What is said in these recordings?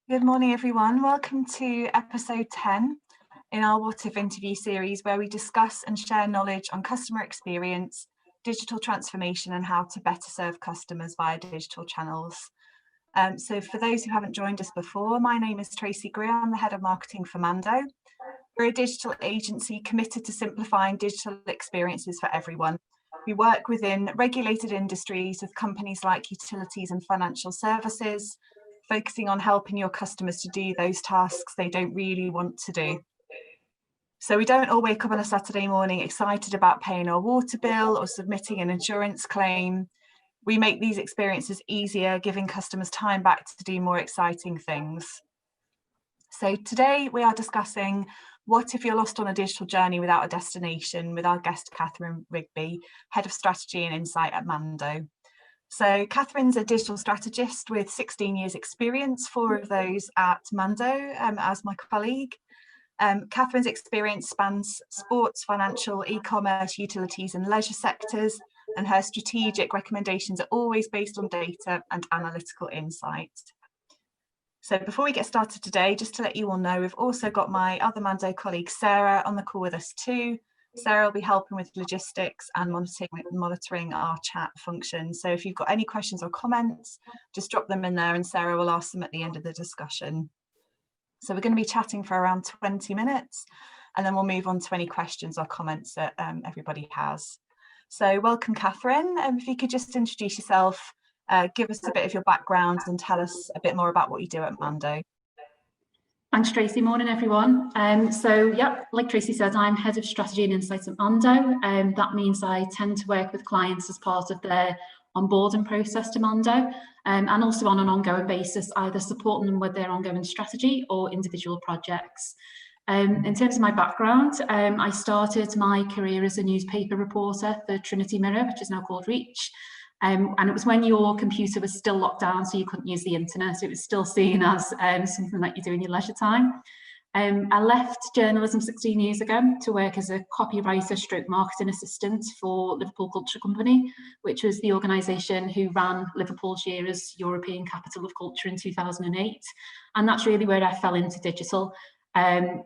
Good morning, everyone. Welcome to episode 10 in our What If interview series, where we discuss and share knowledge on customer experience, digital transformation, and how to better serve customers via digital channels. So for those who haven't joined us before, my name is Tracey Greer. I'm the head of marketing for Mando. We're a digital agency committed to simplifying digital experiences for everyone. We work within regulated industries with companies like utilities and financial services, focusing on helping your customers to do those tasks they don't really want to do. So we don't all wake up on a Saturday morning excited about paying our water bill or submitting an insurance claim. We make these experiences easier, giving customers time back to do more exciting things. So today we are discussing what if you're lost on a digital journey without a destination, with our guest Catherine Rigby, Head of Strategy and Insight at Mando. So Catherine's a digital strategist with 16 years experience, 4 of those at Mando as my colleague. Catherine's experience spans sports, financial, e-commerce, utilities and leisure sectors, and her strategic recommendations are always based on data and analytical insight. So before we get started today, just to let you all know, we've also got my other Mando colleague, Sarah, on the call with us too. Sarah will be helping with logistics and monitoring our chat function. So if you've got any questions or comments, just drop them in there and Sarah will ask them at the end of the discussion. So we're going to be chatting for around 20 minutes and then we'll move on to any questions or comments that everybody has. So welcome, Catherine. If you could just introduce yourself, give us a bit of your background and tell us a bit more about what you do at Mando. Thanks, Tracey. Morning, everyone. Like Tracey said, I'm Head of Strategy and Insights at Mando. That means I tend to work with clients as part of their onboarding process to Mando, and also on an ongoing basis, either supporting them with their ongoing strategy or individual projects. In terms of my background, I started my career as a newspaper reporter for Trinity Mirror, which is now called Reach. And it was when your computer was still locked down, so you couldn't use the internet. So it was still seen as something that you do in your leisure time. I left journalism 16 years ago to work as a copywriter stroke marketing assistant for Liverpool Culture Company, which was the organisation who ran Liverpool's year as European Capital of Culture in 2008. And that's really where I fell into digital. And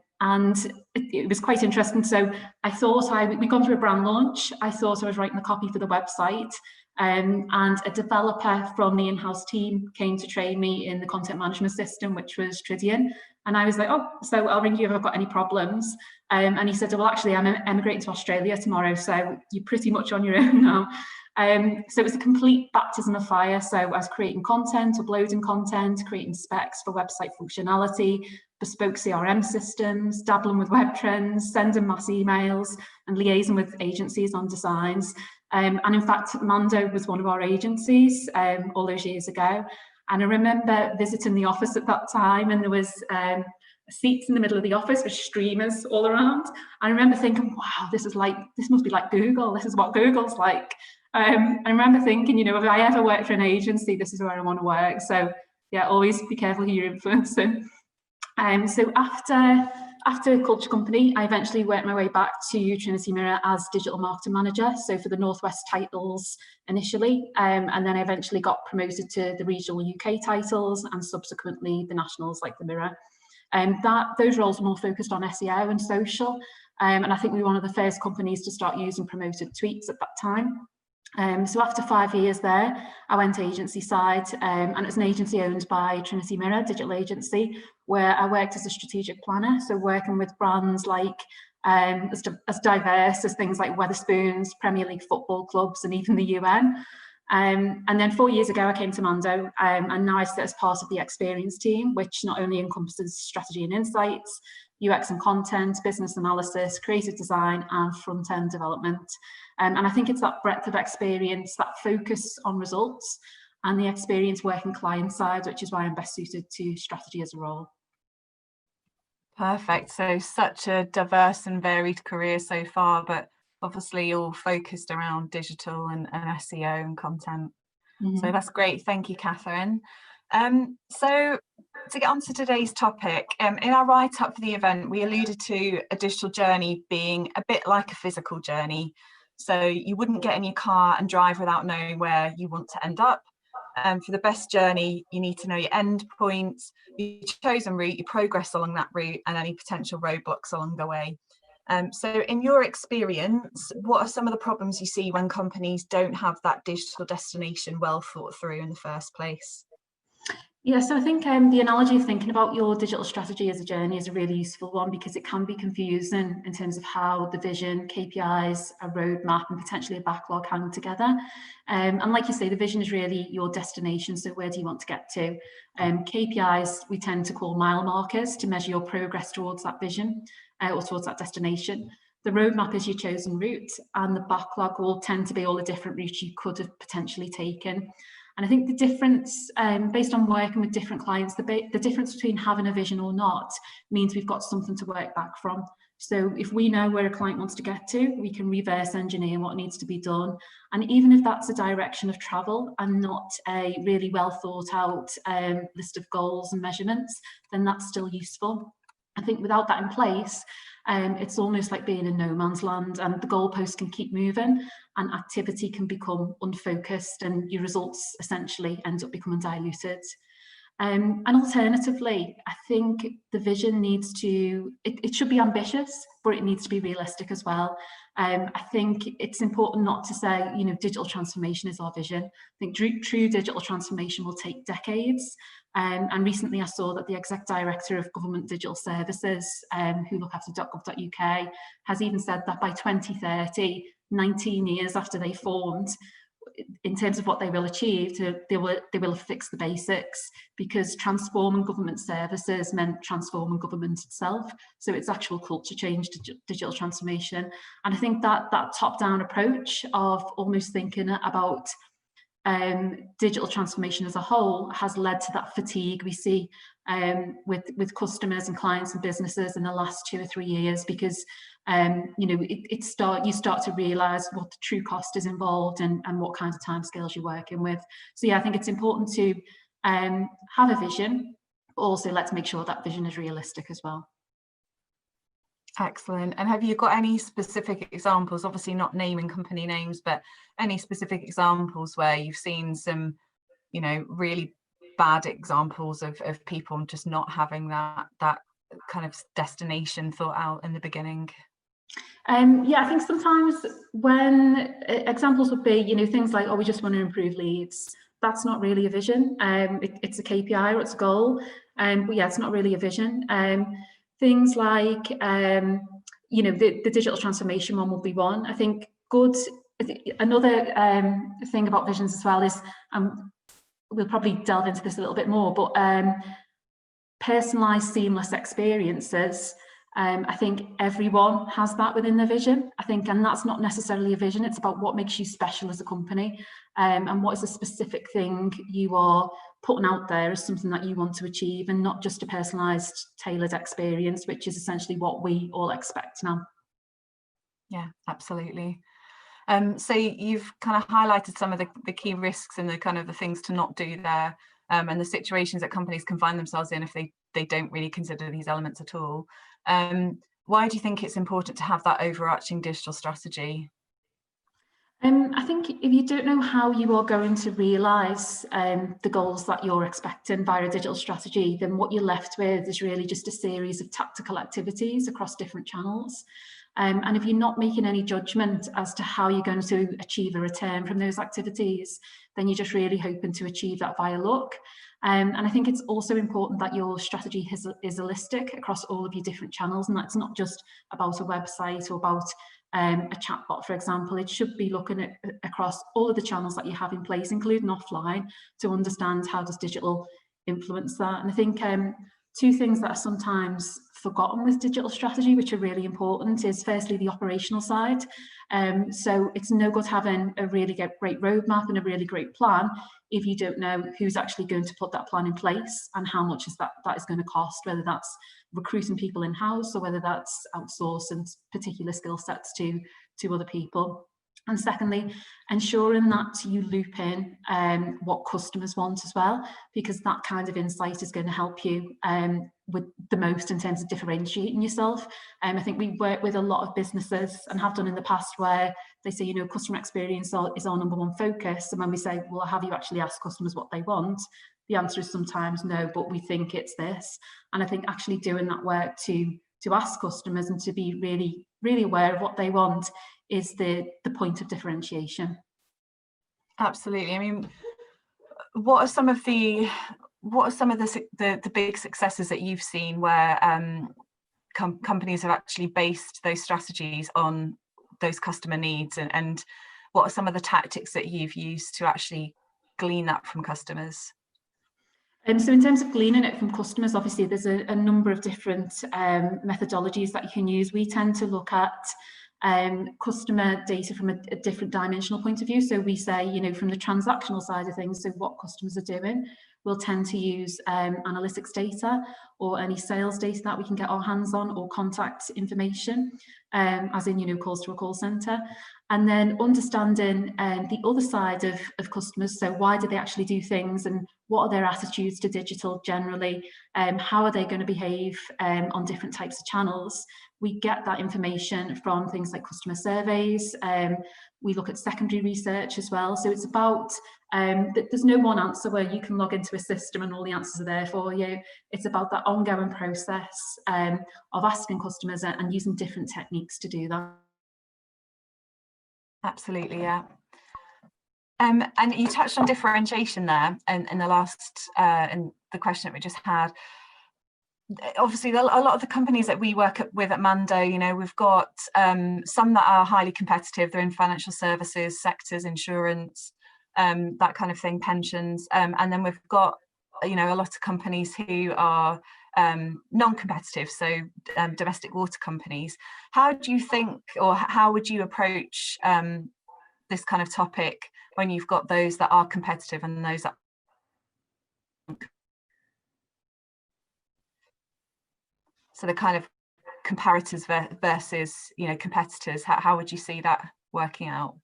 it was quite interesting. So I thought we'd gone through a brand launch. I thought I was writing the copy for the website. And a developer from the in-house team came to train me in the content management system, which was Tridian. And I was like, oh, so I'll ring you if I've got any problems. And he said, well, actually, I'm emigrating to Australia tomorrow, so you're pretty much on your own now. So it was a complete baptism of fire. So I was creating content, uploading content, creating specs for website functionality, bespoke CRM systems, dabbling with web trends, sending mass emails, and liaising with agencies on designs. And in fact, Mando was one of our agencies all those years ago. And I remember visiting the office at that time, and there was seats in the middle of the office with streamers all around. I remember thinking, wow, this must be like Google. This is what Google's like. I remember thinking, if I ever work for an agency, this is where I want to work. So yeah, always be careful who you're influencing. So after Culture Company, I eventually worked my way back to Trinity Mirror as digital marketing manager, so for the Northwest titles initially, and then I eventually got promoted to the regional UK titles and subsequently the nationals like the Mirror. Those roles were more focused on SEO and social, and I think we were one of the first companies to start using promoted tweets at that time. So after 5 years there, I went agency side, and it's an agency owned by Trinity Mirror, digital agency, where I worked as a strategic planner. So working with brands like as diverse as things like Wetherspoons, Premier League football clubs, and even the UN. And then 4 years ago, I came to Mando, and now I sit as part of the experience team, which not only encompasses strategy and insights, UX and content, business analysis, creative design, and front-end development. And I think it's that breadth of experience, that focus on results, and the experience working client side, which is why I'm best suited to strategy as a role. Perfect. So such a diverse and varied career so far, but obviously all focused around digital and SEO and content. Mm-hmm. So that's great. Thank you, Catherine. So to get on to today's topic, in our write-up for the event, we alluded to a digital journey being a bit like a physical journey. So you wouldn't get in your car and drive without knowing where you want to end up. For the best journey, you need to know your end points, your chosen route, your progress along that route, and any potential roadblocks along the way. So in your experience, what are some of the problems you see when companies don't have that digital destination well thought through in the first place? Yeah, so I think the analogy of thinking about your digital strategy as a journey is a really useful one, because it can be confusing in terms of how the vision, KPIs, a roadmap, and potentially a backlog hang together. And like you say, the vision is really your destination. So where do you want to get to? KPIs we tend to call mile markers to measure your progress towards that vision or towards that destination. The roadmap is your chosen route, and the backlog will tend to be all the different routes you could have potentially taken. And I think the difference, based on working with different clients, the difference between having a vision or not means we've got something to work back from. So if we know where a client wants to get to, we can reverse engineer what needs to be done. And even if that's a direction of travel and not a really well thought out list of goals and measurements, then that's still useful. I think without that in place, it's almost like being in no man's land, and the goalposts can keep moving and activity can become unfocused and your results essentially end up becoming diluted. And alternatively, I think the vision needs to, it should be ambitious, but it needs to be realistic as well. I think it's important not to say, you know, digital transformation is our vision. I think true digital transformation will take decades. And recently I saw that the Exec Director of Government Digital Services, who look after .gov.uk, has even said that by 2030, 19 years after they formed, in terms of what they will achieve, they will have fixed the basics, because transforming government services meant transforming government itself. So it's actual culture change, digital transformation. And I think that top-down approach of almost thinking about digital transformation as a whole has led to that fatigue we see with customers and clients and businesses in the last 2 or 3 years, because you know, you start to realise what the true cost is involved and what kinds of timescales you're working with. So yeah, I think it's important to have a vision, but also let's make sure that vision is realistic as well. Excellent. And have you got any specific examples, obviously not naming company names, but any specific examples where you've seen some, you know, really bad examples of people just not having that kind of destination thought out in the beginning? Yeah, I think sometimes when examples would be, you know, things like, oh, we just want to improve leads. That's not really a vision. It's a KPI or it's a goal. But yeah, it's not really a vision. Things like, you know, the digital transformation one would be one. I think another thing about visions as well is, we'll probably delve into this a little bit more, but personalised, seamless experiences. I think everyone has that within their vision, I think, and that's not necessarily a vision. It's about what makes you special as a company, and what is a specific thing you are putting out there as something that you want to achieve, and not just a personalised, tailored experience, which is essentially what we all expect now. Yeah, absolutely. So you've kind of highlighted some of the key risks and the kind of the things to not do there, and the situations that companies can find themselves in if they don't really consider these elements at all. Why do you think it's important to have that overarching digital strategy? I think if you don't know how you are going to realise the goals that you're expecting via a digital strategy, then what you're left with is really just a series of tactical activities across different channels. And if you're not making any judgment as to how you're going to achieve a return from those activities, then you're just really hoping to achieve that via luck. And I think it's also important that your strategy is holistic across all of your different channels, and that's not just about a website or about a chatbot, for example. It should be looking at across all of the channels that you have in place, including offline, to understand how does digital influence that. And I think two things that are sometimes forgotten with digital strategy, which are really important, is firstly the operational side. So it's no good having a really great roadmap and a really great plan if you don't know who's actually going to put that plan in place and how much that is going to cost, whether that's recruiting people in-house or whether that's outsourcing particular skill sets to other people. And secondly, ensuring that you loop in what customers want as well, because that kind of insight is going to help you with the most in terms of differentiating yourself. I think we work with a lot of businesses and have done in the past where they say, you know, customer experience is our number one focus. And when we say, well, have you actually asked customers what they want? The answer is sometimes no, but we think it's this. And I think actually doing that work to ask customers and to be really, really aware of what they want is the point of differentiation. Absolutely. I mean, what are some of the big successes that you've seen where companies have actually based those strategies on those customer needs, and what are some of the tactics that you've used to actually glean that from customers? So in terms of gleaning it from customers, obviously there's a number of different methodologies that you can use. We tend to look at customer data from a different dimensional point of view. So we say, you know, from the transactional side of things, so what customers are doing, we'll tend to use analytics data or any sales data that we can get our hands on, or contact information, as in, you know, calls to a call centre. And then understanding the other side of customers. So why do they actually do things, and what are their attitudes to digital generally? How are they going to behave on different types of channels? We get that information from things like customer surveys. We look at secondary research as well. So it's about, there's no one answer where you can log into a system and all the answers are there for you. It's about that ongoing process of asking customers and using different techniques to do that. Absolutely, yeah. And you touched on differentiation there in the last, in the question that we just had. Obviously, a lot of the companies that we work with at Mando, you know, we've got some that are highly competitive. They're in financial services sectors, insurance, that kind of thing, pensions. And then we've got, you know, a lot of companies who are non-competitive, so domestic water companies. How do you think, or how would you approach this kind of topic when you've got those that are competitive and those that aren't? So the kind of comparators versus, you know, competitors, how would you see that working out?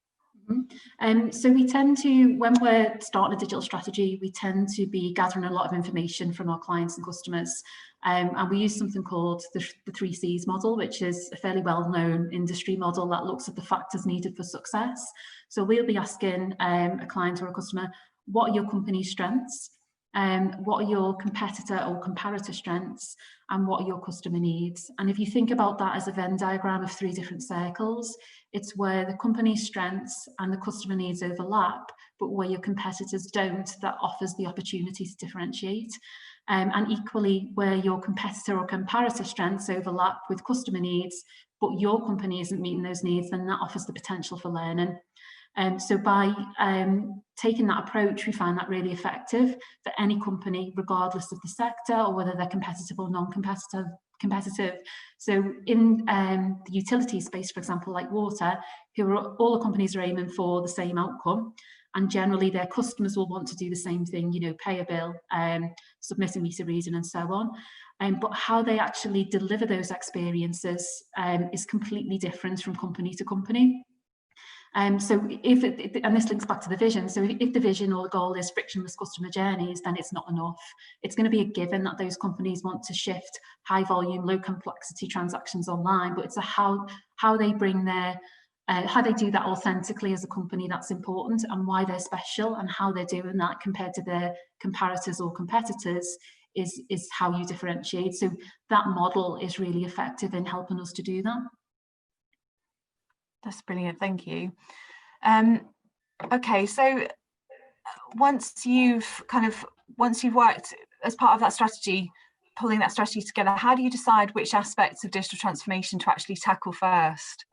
So we tend to, when we're starting a digital strategy, we tend to be gathering a lot of information from our clients and customers. And we use something called the 3Cs model, which is a fairly well-known industry model that looks at the factors needed for success. So we'll be asking a client or a customer, what are your company's strengths? What are your competitor or comparator strengths, and what are your customer needs? And if you think about that as a Venn diagram of 3 different circles, it's where the company's strengths and the customer needs overlap, but where your competitors don't, that offers the opportunity to differentiate. And equally, where your competitor or comparator strengths overlap with customer needs, but your company isn't meeting those needs, then that offers the potential for learning. So by taking that approach, we find that really effective for any company, regardless of the sector or whether they're competitive or non-competitive. So in the utility space, for example, like water, all the companies are aiming for the same outcome, and generally their customers will want to do the same thing, you know, pay a bill, submit a meter reading and so on. But how they actually deliver those experiences is completely different from company to company. So and this links back to the vision. So if the vision or the goal is frictionless customer journeys, then it's not enough. It's going to be a given that those companies want to shift high volume, low complexity transactions online, but it's how they bring their, how they do that authentically as a company that's important, and why they're special and how they're doing that compared to their comparators or competitors is how you differentiate. So that model is really effective in helping us to do that. That's brilliant, thank you. Okay, so once you've worked as part of that strategy, pulling that strategy together, how do you decide which aspects of digital transformation to actually tackle first?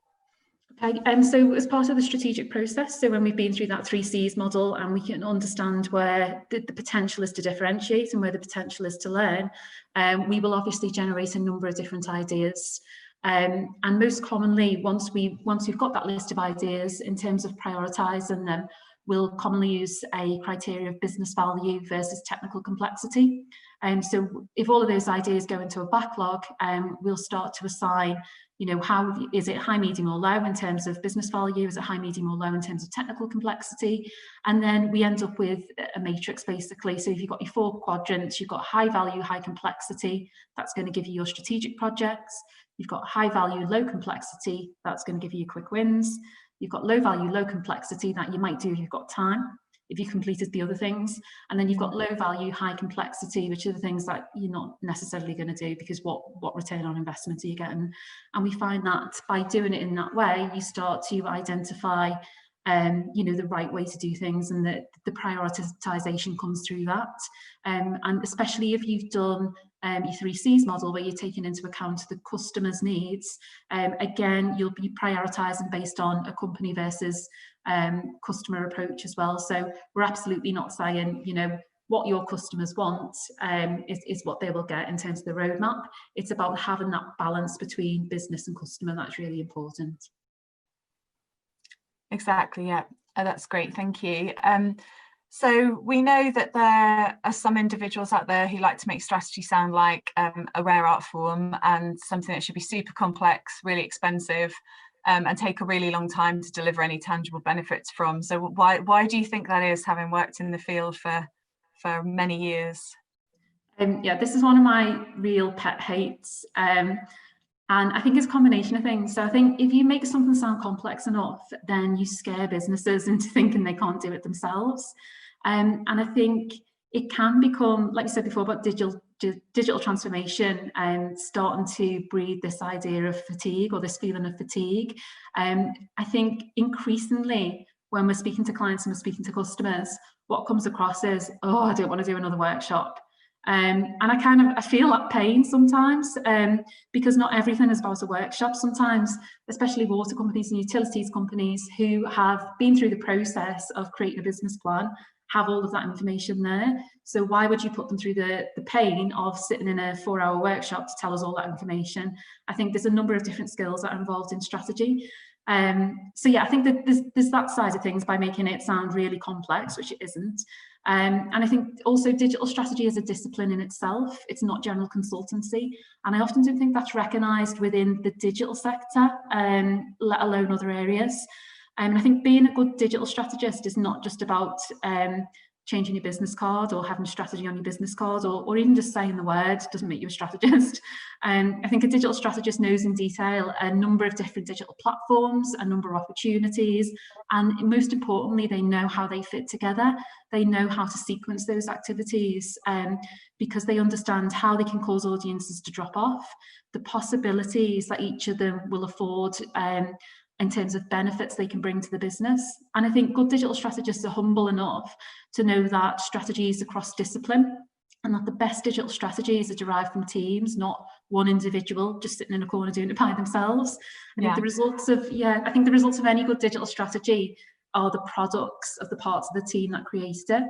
Okay, so as part of the strategic process, so when we've been through that 3Cs model and we can understand where the potential is to differentiate and where the potential is to learn, we will obviously generate a number of different ideas. And most commonly, once we've got that list of ideas, in terms of prioritising them, we'll commonly use a criteria of business value versus technical complexity. So if all of those ideas go into a backlog, we'll start to assign you know, how is it high, medium or low in terms of business value? Is it high, medium or low in terms of technical complexity? And then we end up with a matrix basically. So if you've got your 4 quadrants, you've got high value, high complexity, that's going to give you your strategic projects. You've got high value, low complexity, that's going to give you your quick wins. You've got low value, low complexity that you might do if you've got time, if you completed the other things. And then you've got low value, high complexity, which are the things that you're not necessarily going to do, because what return on investment are you getting? And we find that by doing it in that way, you start to identify you know, the right way to do things, and the prioritization comes through that. And especially if you've done your 3 C's model, where you're taking into account the customer's needs, again, you'll be prioritizing based on a company versus customer approach as well. So we're absolutely not saying, you know, what your customers want is what they will get in terms of the roadmap. It's about having that balance between business and customer. That's really important. Exactly, yeah. That's great, thank you. So we know that there are some individuals out there who like to make strategy sound like a rare art form and something that should be super complex, really expensive, and take a really long time to deliver any tangible benefits from. So why do you think that is, having worked in the field for many years? Yeah, this is one of my real pet hates. And I think it's a combination of things. So I think if you make something sound complex enough, then you scare businesses into thinking they can't do it themselves. And I think it can become, like you said before, about digital transformation and starting to breed this idea of fatigue, or this feeling of fatigue. I think increasingly when we're speaking to clients and we're speaking to customers, what comes across is, oh, I don't want to do another workshop. And I feel that pain sometimes, because not everything is about a workshop. Sometimes, especially water companies and utilities companies who have been through the process of creating a business plan, have all of that information there. So why would you put them through the pain of sitting in a 4-hour workshop to tell us all that information? I think there's a number of different skills that are involved in strategy. So yeah, I think that there's that side of things by making it sound really complex, which it isn't. And I think also digital strategy is a discipline in itself. It's not general consultancy. And I often don't think that's recognised within the digital sector, let alone other areas. And I think being a good digital strategist is not just about changing your business card or having strategy on your business card, or even just saying the word doesn't make you a strategist. I think a digital strategist knows in detail a number of different digital platforms, a number of opportunities, and most importantly, they know how they fit together. They know how to sequence those activities, because they understand how they can cause audiences to drop off, the possibilities that each of them will afford in terms of benefits they can bring to the business. And I think good digital strategists are humble enough to know that strategy is across discipline, and that the best digital strategies are derived from teams, not one individual just sitting in a corner doing it by themselves. I think the results of any good digital strategy are the products of the parts of the team that created it.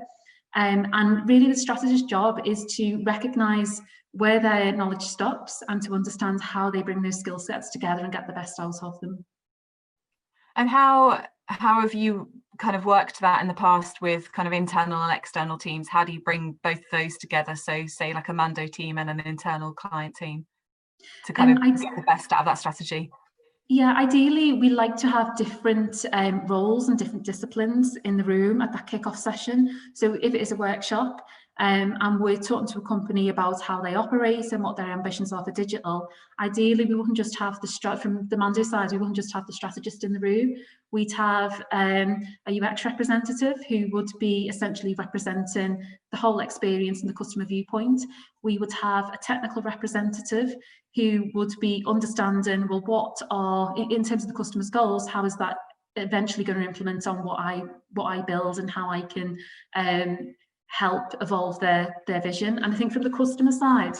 And really the strategist's job is to recognise where their knowledge stops and to understand how they bring those skill sets together and get the best out of them. And how have you kind of worked that in the past with kind of internal and external teams? How do you bring both of those together? So say like a Mando team and an internal client team to kind of get the best out of that strategy. Yeah, ideally we like to have different roles and different disciplines in the room at that kickoff session. So if it is a workshop, and we're talking to a company about how they operate and what their ambitions are for digital, ideally we wouldn't just have from the Mando side, we wouldn't just have the strategist in the room. We'd have a UX representative who would be essentially representing the whole experience and the customer viewpoint. We would have a technical representative who would be understanding, well, what are, in terms of the customer's goals, how is that eventually going to implement on what I build, and how I can help evolve their vision. And I think from the customer side,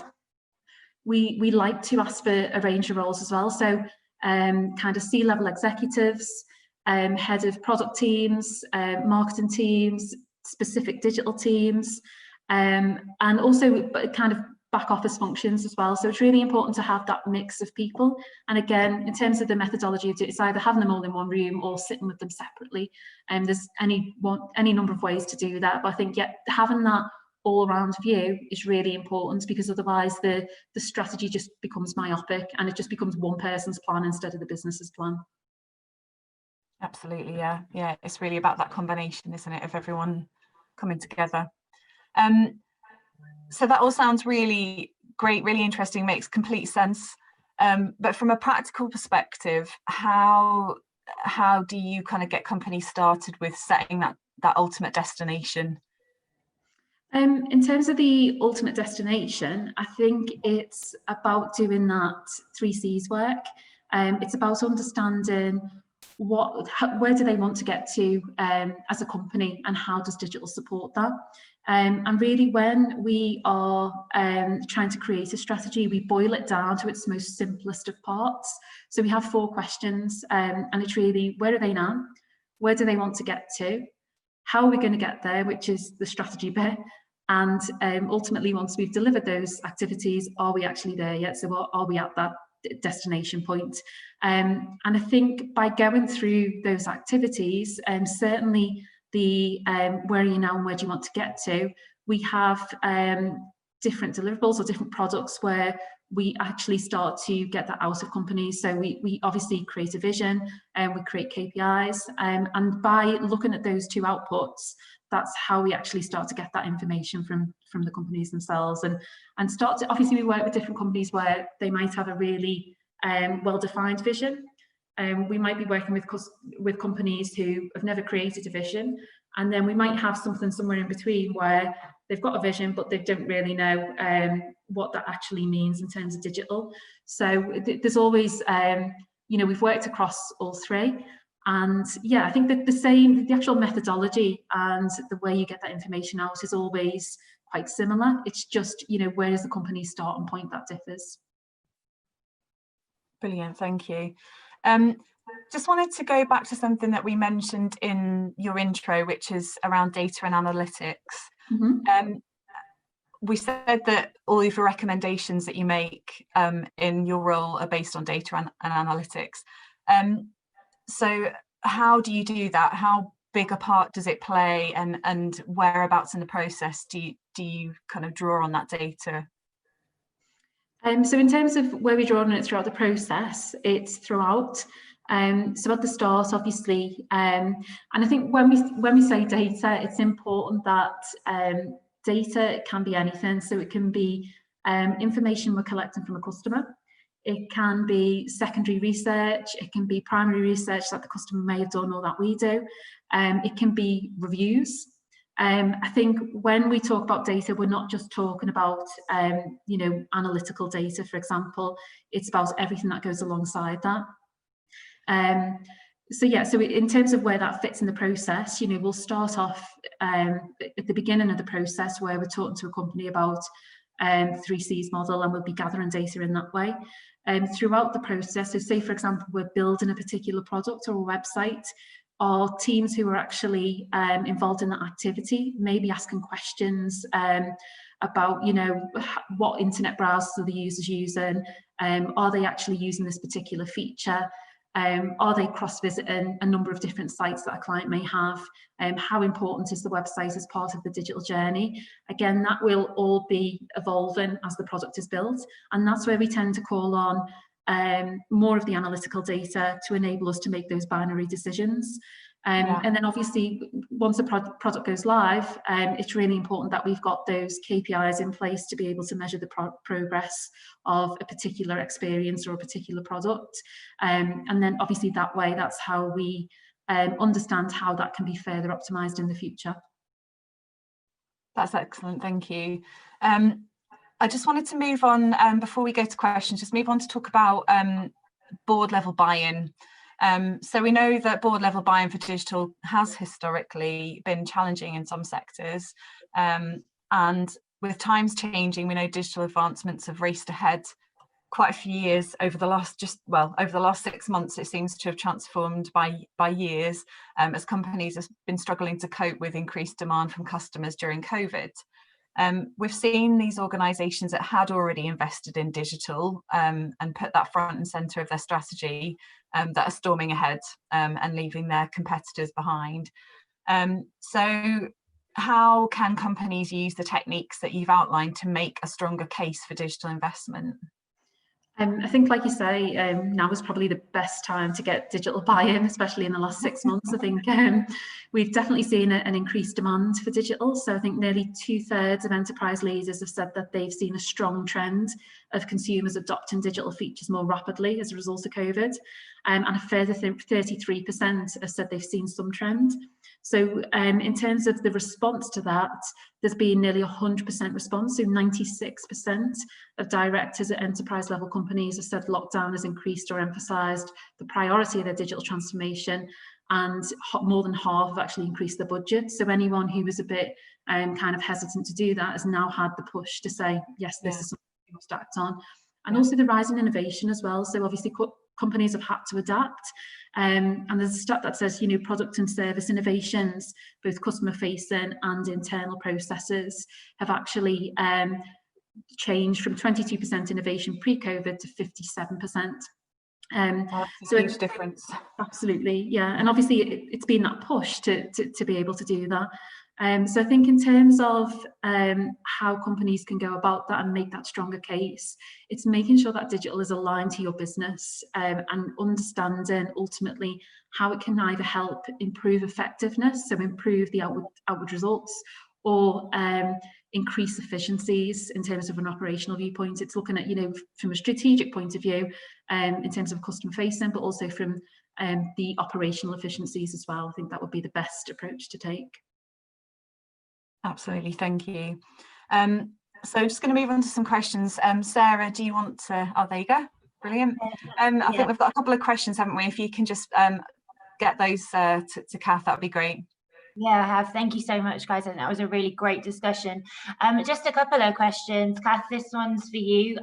we like to ask for a range of roles as well. So kind of C-level executives, head of product teams, marketing teams, specific digital teams, and also kind of back office functions as well. So it's really important to have that mix of people. And again, in terms of the methodology, it's either having them all in one room or sitting with them separately. And there's any number of ways to do that. But I think having that all-round view is really important, because otherwise the strategy just becomes myopic and it just becomes one person's plan instead of the business's plan. Absolutely, yeah. It's really about that combination, isn't it, of everyone coming together. So that all sounds really great, really interesting, makes complete sense. But from a practical perspective, how do you kind of get companies started with setting that ultimate destination? In terms of the ultimate destination, I think it's about doing that 3Cs work. It's about understanding where do they want to get to as a company, and how does digital support that? And really, when we are trying to create a strategy, we boil it down to its most simplest of parts. So we have 4 questions, and it's really, where are they now? Where do they want to get to? How are we going to get there, which is the strategy bit? And ultimately, once we've delivered those activities, are we actually there yet? So are we at that destination point? And I think by going through those activities, certainly the where are you now and where do you want to get to, we have different deliverables or different products where we actually start to get that out of companies. So we obviously create a vision and we create KPIs, and by looking at those 2 outputs, that's how we actually start to get that information from the companies themselves, and start to, obviously we work with different companies where they might have a really well-defined vision. We might be working with companies who have never created a vision, and then we might have something somewhere in between where they've got a vision but they don't really know what that actually means in terms of digital. So there's always, we've worked across all 3. And yeah, I think that the actual methodology and the way you get that information out is always quite similar. It's just, where does the company start and point that differs. Brilliant, thank you. Just wanted to go back to something that we mentioned in your intro, which is around data and analytics. Mm-hmm. We said that all of your recommendations that you make in your role are based on data and analytics. So how do you do that? How big a part does it play, and whereabouts in the process do you kind of draw on that data? So in terms of where we draw on it throughout the process, it's throughout. So at the start, obviously, and I think when we say data, it's important that data can be anything. So it can be information we're collecting from a customer. It can be secondary research. It can be primary research that the customer may have done or that we do. It can be reviews. I think when we talk about data, we're not just talking about, analytical data, for example. It's about everything that goes alongside that. So in terms of where that fits in the process, we'll start off at the beginning of the process where we're talking to a company about 3Cs model, and we'll be gathering data in that way. Throughout the process, so say for example, we're building a particular product or a website, our teams who are actually involved in that activity may be asking questions about, what internet browsers are the users using, are they actually using this particular feature, are they cross-visiting a number of different sites that a client may have, how important is the website as part of the digital journey. Again, that will all be evolving as the product is built, and that's where we tend to call on more of the analytical data to enable us to make those binary decisions. And then obviously, once a product goes live, it's really important that we've got those KPIs in place to be able to measure the progress of a particular experience or a particular product. And then obviously that way, that's how we understand how that can be further optimized in the future. That's excellent, thank you. I just wanted to move on, before we go to questions, just move on to talk about board level buy-in. So we know that board level buy-in for digital has historically been challenging in some sectors, and with times changing, we know digital advancements have raced ahead quite a few years over the last 6 months. It seems to have transformed by years, as companies have been struggling to cope with increased demand from customers during COVID. We've seen these organisations that had already invested in digital and put that front and centre of their strategy, that are storming ahead and leaving their competitors behind. So how can companies use the techniques that you've outlined to make a stronger case for digital investment? I think, like you say, now is probably the best time to get digital buy-in, especially in the last 6 months. I think we've definitely seen an increased demand for digital. So I think nearly 2/3 of enterprise leaders have said that they've seen a strong trend of consumers adopting digital features more rapidly as a result of COVID. And a further 33% have said they've seen some trend. So in terms of the response to that, there's been nearly 100% response. So 96% of directors at enterprise level companies have said lockdown has increased or emphasised the priority of their digital transformation, and more than half have actually increased their budget. So anyone who was a bit kind of hesitant to do that has now had the push to say, yes, this is something we must act on. And also the rise in innovation as well. So obviously companies have had to adapt. And there's a stat that says, product and service innovations, both customer facing and internal processes, have actually changed from 22% innovation pre-COVID to 57%. That's a huge difference. Absolutely, yeah. And obviously it's been that push to be able to do that. So I think in terms of how companies can go about that and make that stronger case, it's making sure that digital is aligned to your business and understanding ultimately how it can either help improve effectiveness, so improve the outward results, or increase efficiencies in terms of an operational viewpoint. It's looking at, from a strategic point of view, in terms of customer facing, but also from the operational efficiencies as well. I think that would be the best approach to take. Absolutely, thank you. So just going to move on to some questions. Sarah, do you want to, oh, there you go, brilliant. I think we've got a couple of questions, haven't we? If you can just get those to Cath, that would be great. Yeah, I have. Thank you so much, guys. And that was a really great discussion. Just a couple of questions. Cath, this one's for you.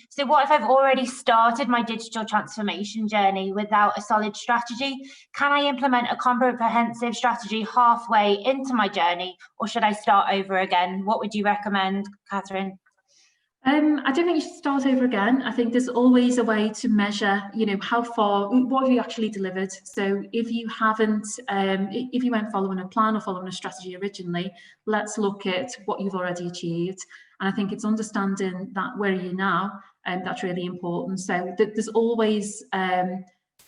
So what if I've already started my digital transformation journey without a solid strategy? Can I implement a comprehensive strategy halfway into my journey, or should I start over again? What would you recommend, Catherine? I don't think you should start over again. I think there's always a way to measure, how far, what have you actually delivered? So if you haven't, if you weren't following a plan or following a strategy originally, let's look at what you've already achieved. And I think it's understanding that where are you now, and that's really important. So there's always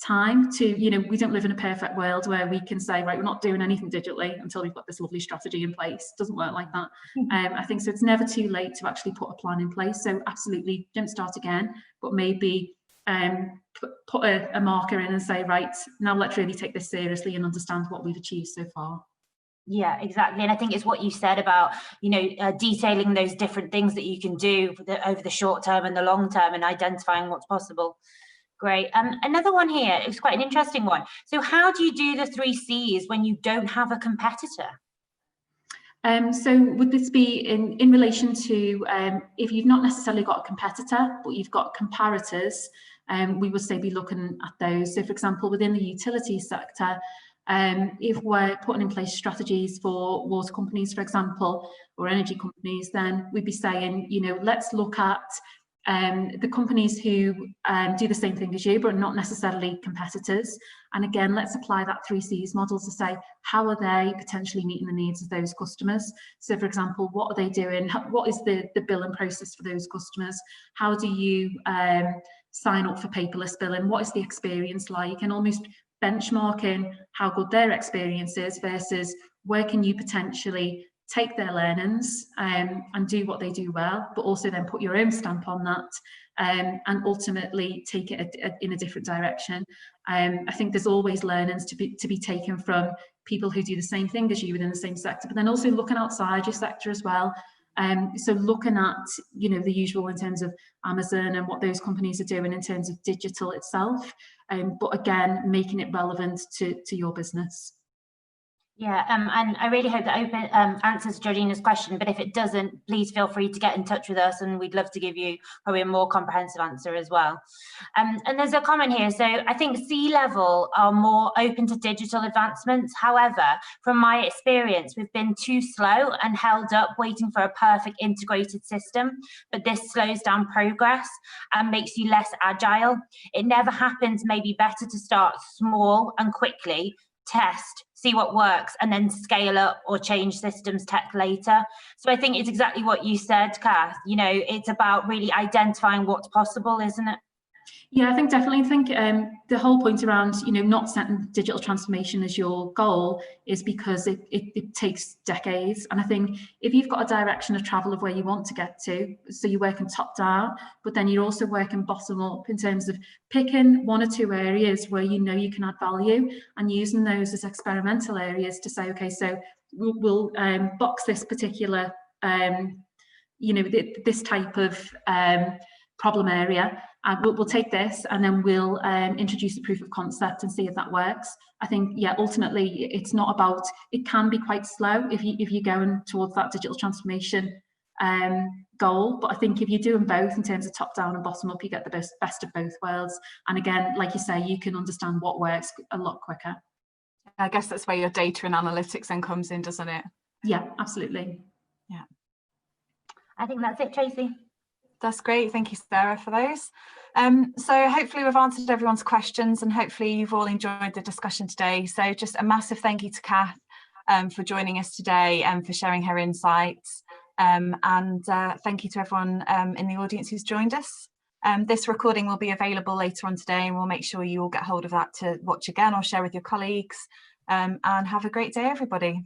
time to, we don't live in a perfect world where we can say, right, we're not doing anything digitally until we've got this lovely strategy in place. It doesn't work like that. I think so it's never too late to actually put a plan in place. So absolutely don't start again, but maybe put a marker in and say, right, now let's really take this seriously and understand what we've achieved so far. Yeah, exactly. And I think it's what you said about, detailing those different things that you can do over the short term and the long term and identifying what's possible. Great. Another one here, it's quite an interesting one. So how do you do the 3 C's when you don't have a competitor? So would this be in relation to if you've not necessarily got a competitor, but you've got comparators, we would say be looking at those. So for example, within the utilities sector, if we're putting in place strategies for water companies, for example, or energy companies, then we'd be saying, let's look at the companies who do the same thing as you, but not necessarily competitors. And again, let's apply that 3 C's model to say, how are they potentially meeting the needs of those customers? So for example, what are they doing? What is the billing process for those customers? How do you sign up for paperless billing? What is the experience like? And almost benchmarking how good their experience is versus where can you potentially take their learnings and do what they do well, but also then put your own stamp on that and ultimately take it in a different direction. I think there's always learnings to be taken from people who do the same thing as you within the same sector, but then also looking outside your sector as well. So looking at, the usual in terms of Amazon and what those companies are doing in terms of digital itself, but again, making it relevant to your business. Yeah, and I really hope that answers Georgina's question, but if it doesn't, please feel free to get in touch with us and we'd love to give you probably a more comprehensive answer as well. And there's a comment here. So I think C-level are more open to digital advancements. However, from my experience, we've been too slow and held up waiting for a perfect integrated system, but this slows down progress and makes you less agile. It never happens, maybe better to start small and quickly test, see what works, and then scale up or change systems tech later. So I think it's exactly what you said, Cath. You know, it's about really identifying what's possible, isn't it? Yeah, I think definitely. I think the whole point around, you know, not setting digital transformation as your goal is because it takes decades. And I think if you've got a direction of travel of where you want to get to, so you're working top down, but then you're also working bottom up in terms of picking 1 or 2 areas where you know you can add value and using those as experimental areas to say, okay, so we'll box this particular, you know, this type of problem area. We'll take this and then we'll introduce a proof of concept and see if that works. I think, yeah, ultimately it's not about, it can be quite slow if you're going towards that digital transformation goal, but I think if you're doing both in terms of top down and bottom up, you get the best of both worlds. And again, like you say, you can understand what works a lot quicker. I guess that's where your data and analytics then comes in, doesn't it? Yeah, absolutely. Yeah. I think that's it, Tracey. That's great. Thank you, Sarah, for those. So hopefully we've answered everyone's questions and hopefully you've all enjoyed the discussion today. So just a massive thank you to Cath for joining us today and for sharing her insights. And thank you to everyone in the audience who's joined us. This recording will be available later on today and we'll make sure you all get hold of that to watch again or share with your colleagues. And have a great day, everybody.